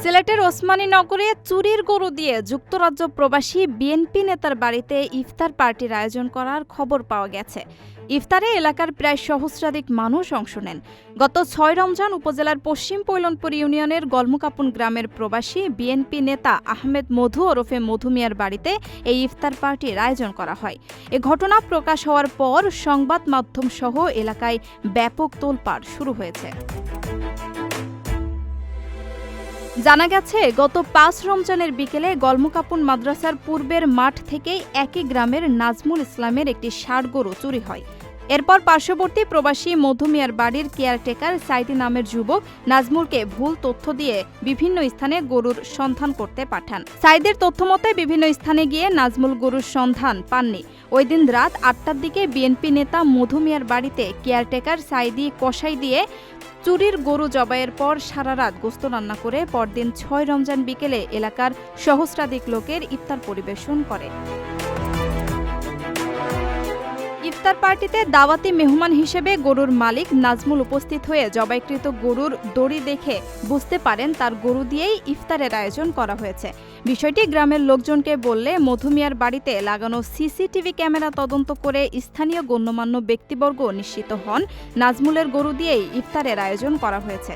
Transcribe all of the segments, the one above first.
সিলেটের ওসমানীনগরে চুরির গরু দিয়ে যুক্তরাজ্য প্রবাসী বিএনপি নেতার বাড়িতে ইফতার পার্টির আয়োজন করার খবর পাওয়া গেছে। ইফতারে এলাকার প্রায় সহস্রাধিক মানুষ অংশ নেন। গত ৬ রমজান উপজেলার পশ্চিম পৈলনপুর ইউনিয়নের গলমুকাপুন গ্রামের প্রবাসী বিএনপি নেতা আহমেদ মধু ওরফে মধু মিয়ার বাড়িতে এই ইফতার পার্টির আয়োজন করা হয়। এ ঘটনা প্রকাশ হওয়ার পর সংবাদ মাধ্যম সহ এলাকায় ব্যাপক তোলপাড় শুরু হয়েছে। জানা গেছে, গত ৫ রমজানের বিকেলে গলমুকাপুন মাদ্রাসার পূর্বের মাঠ থেকেই একই গ্রামের নাজমুল ইসলামের একটি ষাঁড় গরু চুরি হয়। এরপর পার্শ্ববর্তী প্রবাসী মধু মিয়ার বাড়ির কেয়ারটেকার সাইদি নামের যুবক নাজমুলকে ভুল তথ্য দিয়ে বিভিন্ন স্থানে গরুর সন্ধান করতে পাঠান। সাইদের তথ্যমতে বিভিন্ন স্থানে গিয়ে নাজমুল গরুর সন্ধান পাননি। ওই দিন রাত ৮টার দিকে বিএনপি নেতা মধু মিয়ার বাড়িতে কেয়ারটেকার সাইদি কষাই দিয়ে চুরির গরু জবাইয়ের পর সারা রাত গোশত রান্না করে পরদিন ৬ রমজান বিকেলে এলাকার সহস্রাধিক লোকের ইফতার পরিবেশন করে। ইফতার পার্টিতে দাওয়াতি মেহমান হিসেবে গরুর মালিক নাজমুল উপস্থিত হয়ে জবাইকৃত গরুর দড়ি দেখে বুঝতে পারেন তার গরু দিয়েই ইফতারের আয়োজন করা হয়েছে। বিষয়টি গ্রামের লোকজনকে বললে মধু মিয়ার বাড়িতে লাগানো সিসিটিভি ক্যামেরা তদন্ত করে স্থানীয় গণ্যমান্য ব্যক্তিবর্গ নিশ্চিত হন নাজমুলের গরু দিয়েই ইফতারের আয়োজন করা হয়েছে।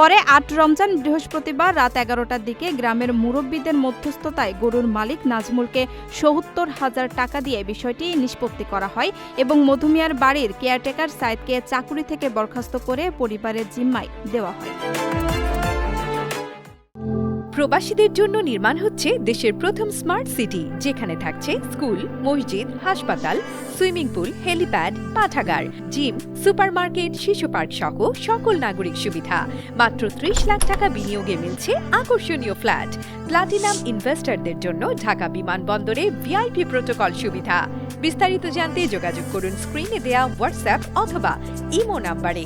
পরে ৮ রমজান বৃহস্পতিবার রাত ১১টার দিকে গ্রামের মুরব্বীদের মধ্যস্থতায় গরুর মালিক নাজমুলকে ৭০,০০০ টাকা দিয়ে বিষয়টি নিষ্পত্তি করা হয় এবং মধু মিয়ার বাড়ির কেয়ারটেকার সাইদকে চাকুরি থেকে বরখাস্ত করে পরিবারের জিম্মায় দেওয়া হয়। প্রবাসীদের জন্য নির্মাণ হচ্ছে দেশের প্রথম স্মার্ট সিটি, যেখানে থাকছে স্কুল, মসজিদ, হাসপাতাল, সুইমিং পুল, হেলিপ্যাড, পাঠাগার, জিম, সুপারমার্কেট, শিশু পার্ক সহ সকল নাগরিক সুবিধা। মাত্র ৩০ লাখ টাকা বিনিয়োগে মিলছে আকর্ষণীয় ফ্ল্যাট। প্লাটিনাম ইনভেস্টরদের জন্য ঢাকা বিমানবন্দরে ভিআইপি প্রোটোকল সুবিধা। বিস্তারিত জানতে যোগাযোগ করুন স্ক্রিনে দেয়া হোয়াটসঅ্যাপ অথবা ইমো নাম্বারে।